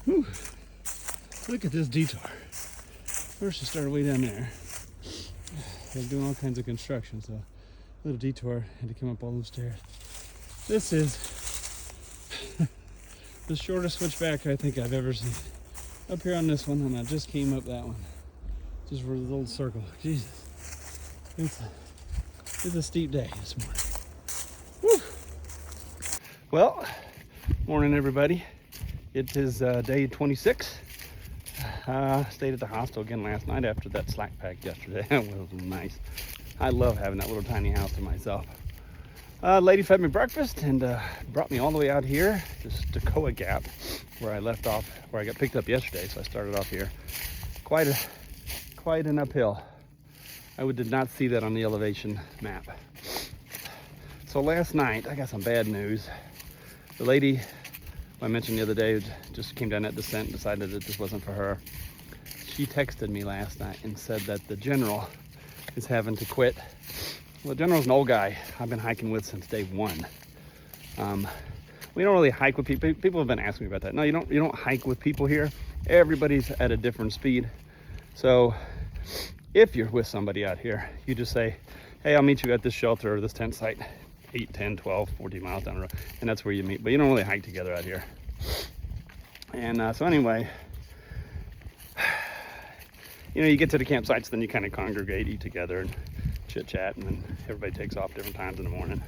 Whew. Look at this detour. First, I started way down there. They're doing all kinds of construction, so a little detour, had to come up all those stairs. This is the shortest switchback I think I've ever seen. Up here on this one, and I just came up that one. Just for the little circle. Jesus. It's a steep day this morning. Whew. Well, morning everybody. It is day 26. Stayed at the hostel again last night after that slack pack yesterday. It was nice. I love having that little tiny house to myself. Lady fed me breakfast and brought me all the way out here, this Toccoa Gap, where I left off, where I got picked up yesterday. So I started off here. Quite an uphill. I did not see that on the elevation map. So last night, I got some bad news. The lady I mentioned the other day just came down that descent and decided that this wasn't for her. She texted me last night and said that the general is having to quit. Well, the general's an old guy I've been hiking with since day one. We don't really hike with people. People have been asking me about that. No, you don't hike with people here. Everybody's at a different speed. So if you're with somebody out here, you just say, hey, I'll meet you at this shelter or this tent site 8, 10, 12, 14 miles down the road, and that's where you meet. But you don't really hike together out here. And so anyway, you get to the campsites, then you kind of congregate, eat together, and chit chat, and then everybody takes off different times in the morning.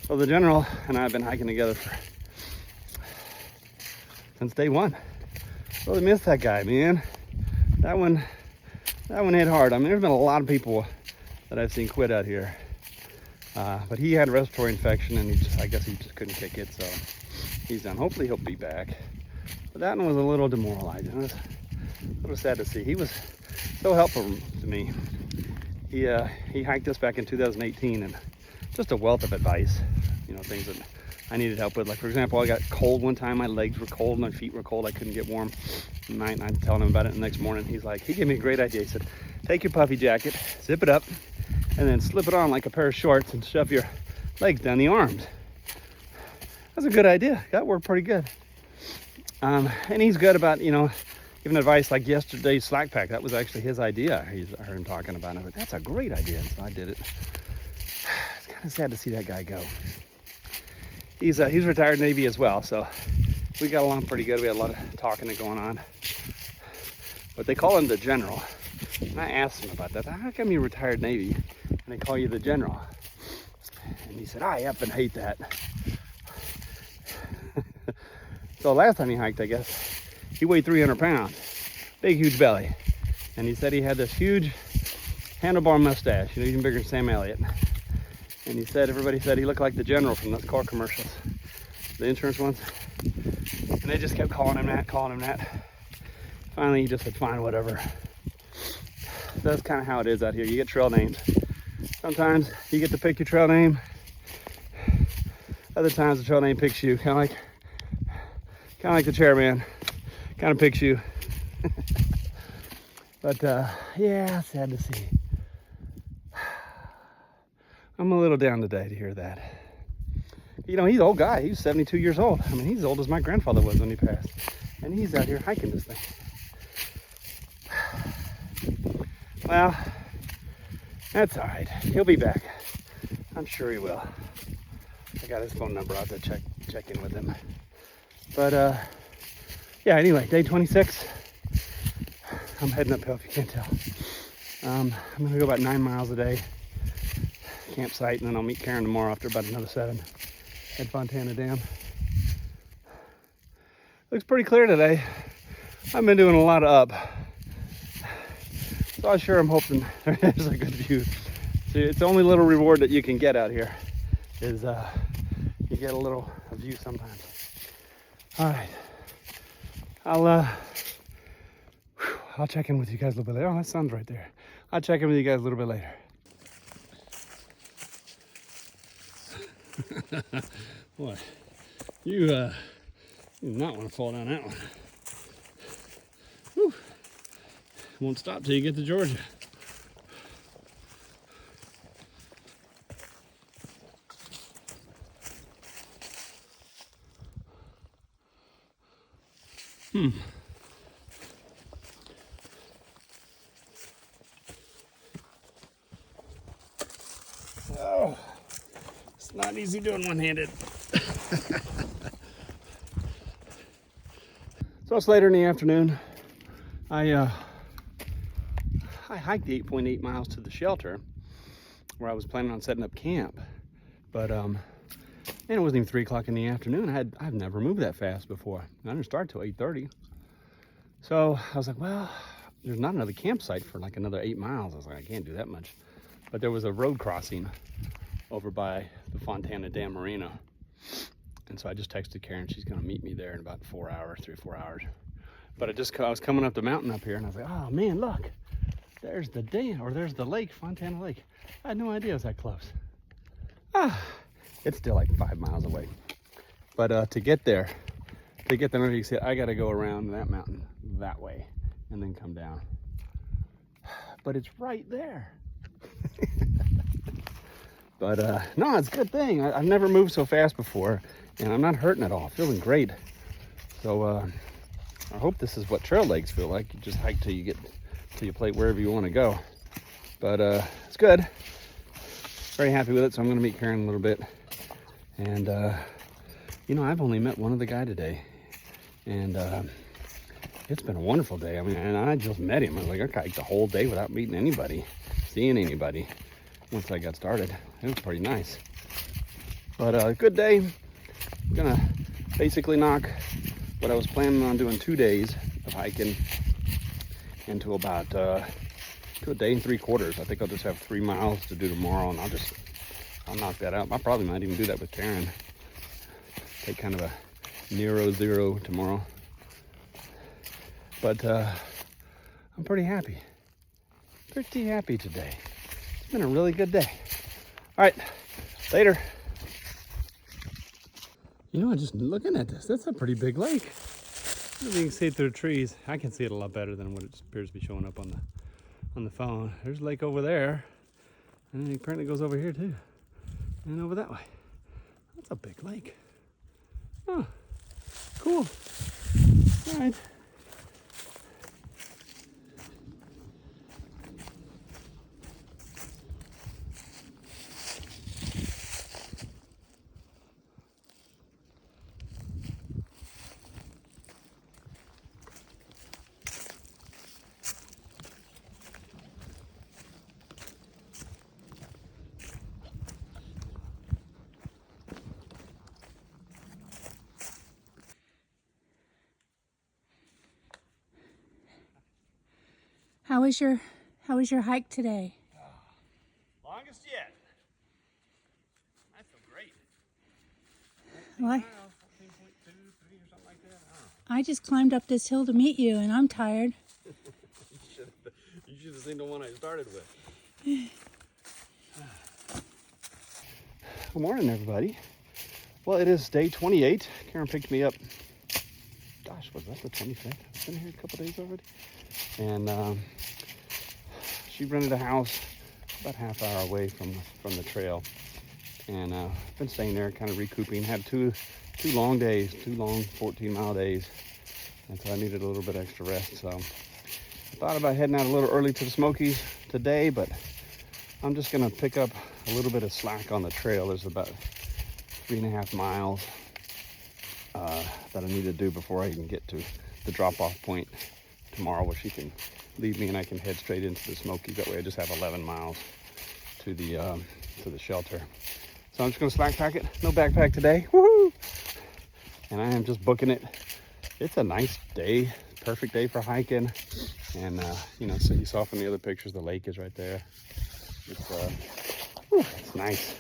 So the general and I have been hiking together since day one. Really missed that guy, man. That one hit hard. I mean, there's been a lot of people that I've seen quit out here. But he had a respiratory infection, and I guess he just couldn't kick it, so he's done. Hopefully he'll be back. But that one was a little demoralizing. It was a little sad to see. He was so helpful to me. He hiked us back in 2018, and just a wealth of advice. Things that I needed help with. Like, for example, I got cold one time. My legs were cold, my feet were cold. I couldn't get warm at night, and I'm telling him about it the next morning. He gave me a great idea. He said, take your puffy jacket, zip it up, and then slip it on like a pair of shorts and shove your legs down the arms. That's a good idea. That worked pretty good. And he's good about, giving advice like yesterday's slack pack. That was actually his idea. I heard him talking about it. But that's a great idea. So I did it. It's kind of sad to see that guy go. He's retired Navy as well. So we got along pretty good. We had a lot of talking going on. But they call him the general. And I asked him about that. How come you retired Navy and they call you the general? And he said, I effing hate that. So last time he hiked, I guess, he weighed 300 pounds. Big, huge belly. And he said he had this huge handlebar mustache, even bigger than Sam Elliott. And he said, everybody said he looked like the general from those car commercials, the insurance ones. And they just kept calling him that. Finally, he just said, fine, whatever. That's kind of how it is out here. You get trail names. Sometimes you get to pick your trail name. Other times the trail name picks you. Kind of like the chairman. Kind of picks you. But yeah, sad to see. I'm a little down today to hear that. He's an old guy. He's 72 years old. I mean, he's as old as my grandfather was when he passed. And he's out here hiking this thing. Well, that's all right. He'll be back. I'm sure he will. I got his phone number out there. Check in with him. But yeah. Anyway, day 26. I'm heading uphill if you can't tell. I'm gonna go about 9 miles a day. Campsite, and then I'll meet Karen tomorrow after about another 7 at Fontana Dam. Looks pretty clear today. I've been doing a lot of up. So I sure am hoping there's a good view. See, it's the only little reward that you can get out here is you get a little view sometimes. All right, I'll check in with you guys a little bit later. Oh, that sun's right there. I'll check in with you guys a little bit later. Boy, you do not want to fall down that one. Whew. Won't stop till you get to Georgia. Oh, it's not easy doing one-handed. So it's later in the afternoon. I hiked the 8.8 miles to the shelter where I was planning on setting up camp, but and it wasn't even 3 o'clock in the afternoon. I've never moved that fast before. I didn't start till 8:30. So I was like, well, there's not another campsite for like another 8 miles. I was like, I can't do that much. But there was a road crossing over by the Fontana Dam Marina. And so I just texted Karen, she's gonna meet me there in about 4 hours, 3 or 4 hours. But I was coming up the mountain up here and I was like, oh man, look, there's the dam, or there's the lake, Fontana Lake. I had no idea it was that close. It's still like 5 miles away. But to get there, you can see, I gotta go around that mountain that way and then come down. But it's right there. But no, it's a good thing. I've never moved so fast before and I'm not hurting at all, feeling great. So I hope this is what trail legs feel like. You just hike till you plate wherever you want to go. But it's good. Very happy with it. So I'm going to meet Karen in a little bit. And you know, I've only met one other guy today, and it's been a wonderful day. I mean, and I just met him. I was like, I hiked the whole day without meeting anybody, seeing anybody. Once I got started, it was pretty nice. But good day. I'm gonna basically knock what I was planning on doing 2 days of hiking into about to a day and 3/4. I think I'll just have 3 miles to do tomorrow, and I'll knock that out. I probably might even do that with Karen. Take kind of a Nero zero tomorrow. But I'm pretty happy. Pretty happy today. It's been a really good day. All right, later. You know, just looking at this, that's a pretty big lake. You can see it through the trees. I can see it a lot better than what it appears to be showing up on the phone. There's a lake over there, and it apparently goes over here too, and over that way. That's a big lake. Oh, cool. All right. How was your hike today? Longest yet. I feel great. Well, 14.2, 3 or something like that. I just climbed up this hill to meet you, and I'm tired. You should have seen the one I started with. Good morning, everybody. Well, it is day 28. Karen picked me up. Gosh, was that the 25th? I've been here a couple days already. And she rented a house about half hour away from the trail. And I've been staying there, kind of recouping. Had two long days, 2 long 14-mile days. And so I needed a little bit extra rest. So I thought about heading out a little early to the Smokies today, but I'm just gonna pick up a little bit of slack on the trail. There's about 3.5 miles that I need to do before I can get to the drop-off point tomorrow, where she can leave me and I can head straight into the Smokies. That way I just have 11 miles to the shelter. So I'm just gonna slack pack it. No backpack today. Woohoo! And I am just booking it. It's a nice day, perfect day for hiking. And you know, so you saw from the other pictures, the lake is right there. It's nice.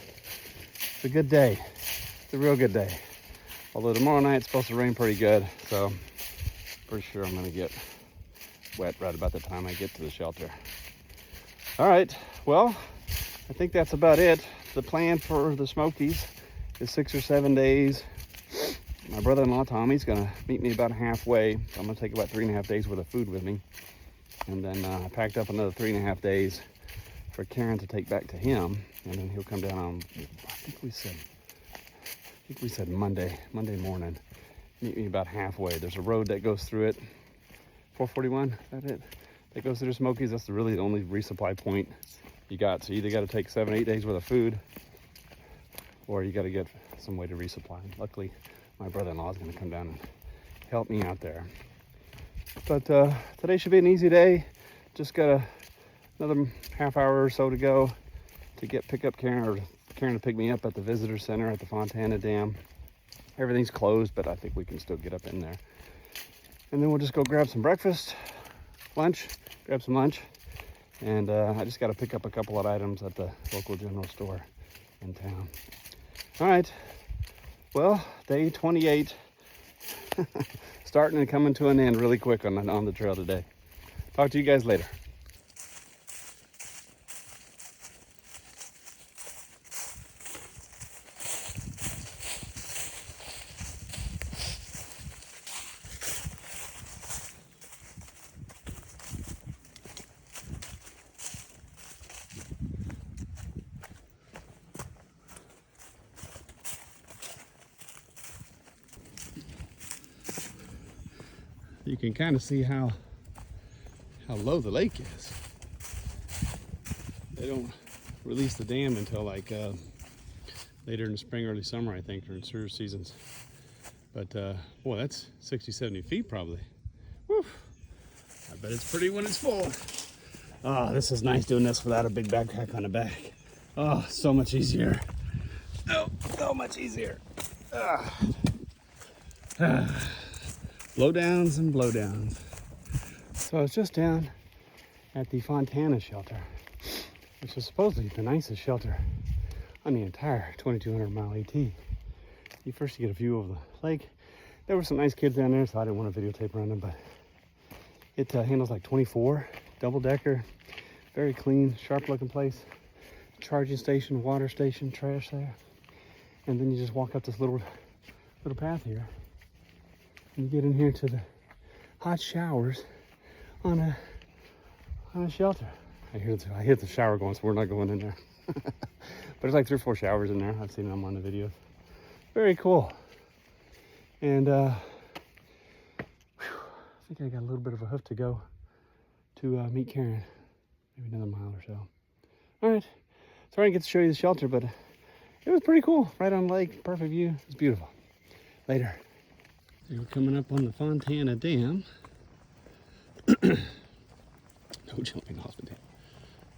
It's a good day. It's a real good day. Although tomorrow night it's supposed to rain pretty good, so pretty sure I'm gonna get wet right about the time I get to the shelter. All right, well, I think that's about it. The plan for the Smokies is 6 or 7 days. My brother-in-law Tommy's gonna meet me about halfway. I'm gonna take about 3.5 days worth of food with me, and then I packed up another 3.5 days for Karen to take back to him, and then he'll come down on, I think we said Monday morning, meet me about halfway. There's a road that goes through it. 441, is that it? That goes through the Smokies. That's really the only resupply point you got. So you either got to take 7-8 days worth of food, or you got to get some way to resupply. Luckily, my brother-in-law is going to come down and help me out there. But today should be an easy day. Just got another half hour or so to go to pick up Karen, or Karen to pick me up at the visitor center at the Fontana Dam. Everything's closed, but I think we can still get up in there. And then we'll just go grab some breakfast, grab some lunch. And I just got to pick up a couple of items at the local general store in town. All right, well, day 28, starting and coming to an end really quick on the trail today. Talk to you guys later. You can kind of see how low the lake is. They don't release the dam until like later in the spring, early summer, I think, during sewer seasons. But boy, that's 60-70 feet probably. Woo. I bet it's pretty when it's full. Oh, this is nice doing this without a big backpack on the back. Oh, so much easier. Oh, so much easier. Blowdowns and blowdowns. So I was just down at the Fontana shelter, which is supposedly the nicest shelter on the entire 2,200 mile AT. You first get a view of the lake. There were some nice kids down there, so I didn't want to videotape around them, but it handles like 24, double decker, very clean, sharp looking place. Charging station, water station, trash there. And then you just walk up this little path here. And you get in here to the hot showers on a shelter. I hear the shower going, so we're not going in there. But there's like 3 or 4 showers in there. I've seen them on the videos. Very cool. And I think I got a little bit of a hoof to go to meet Karen. Maybe another mile or so. All right. Sorry I didn't get to show you the shelter, but it was pretty cool. Right on the lake, perfect view. It's beautiful. Later. So we're coming up on the Fontana Dam. No jumping off the dam.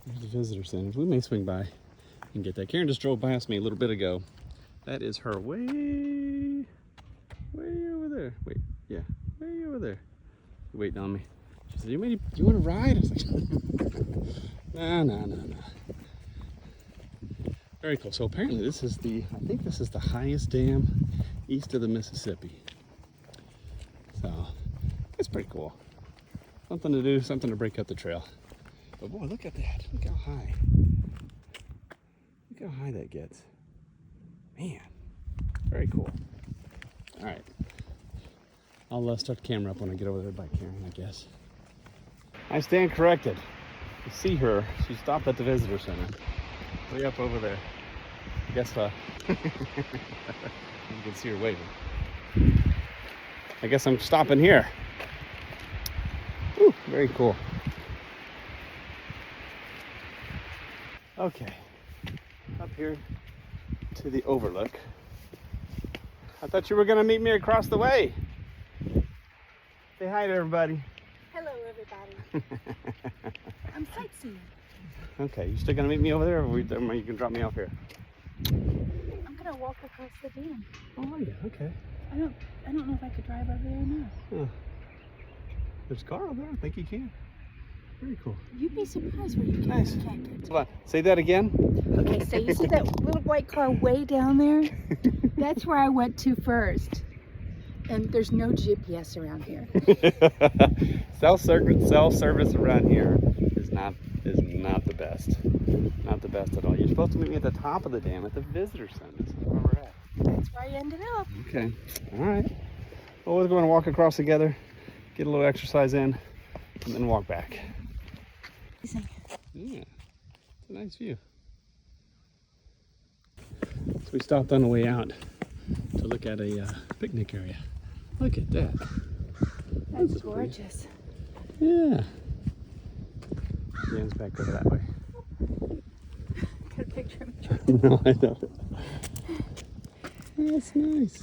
There's the visitor center. We may swing by and get that. Karen just drove past me a little bit ago. That is her way over there. Wait, yeah, way over there. She's waiting on me. She said, do you want to ride? I was like, no. Very cool. So apparently I think this is the highest dam east of the Mississippi. So it's pretty cool. Something to do, something to break up the trail. But boy, look at that. Look how high. Look how high that gets. Man, very cool. All right. I'll start the camera up when I get over there by Karen, I guess. I stand corrected. You see her. She stopped at the visitor center. Way up over there. Guess you can see her waving. I guess I'm stopping here. Whew, very cool. Okay, up here to the overlook. I thought you were gonna meet me across the way. Say hi to everybody. Hello, everybody. I'm sightseeing. Okay, you still gonna meet me over there, or you can drop me off here? I'm gonna walk across the dam. Oh yeah, okay. I don't know if I could drive over there or not. Huh. There's a car over there. I think you can. Very cool. You'd be surprised where you can. Nice. Can't get to. Hold on. Say that again. Okay, so you see that little white car way down there? That's where I went to first. And there's no GPS around here. Self-service around here is not the best. Not the best at all. You're supposed to meet me at the top of the dam at the visitor center. That's where we're at. That's where I ended up. Okay. All right. Well, we're going to walk across together, get a little exercise in, and then walk back. Amazing. Yeah. It's a nice view. So we stopped on the way out to look at a picnic area. Look at that. That's That's pretty. gorgeous. Yeah. Dan's back over that way. Got a picture of me. No, I don't. That's nice.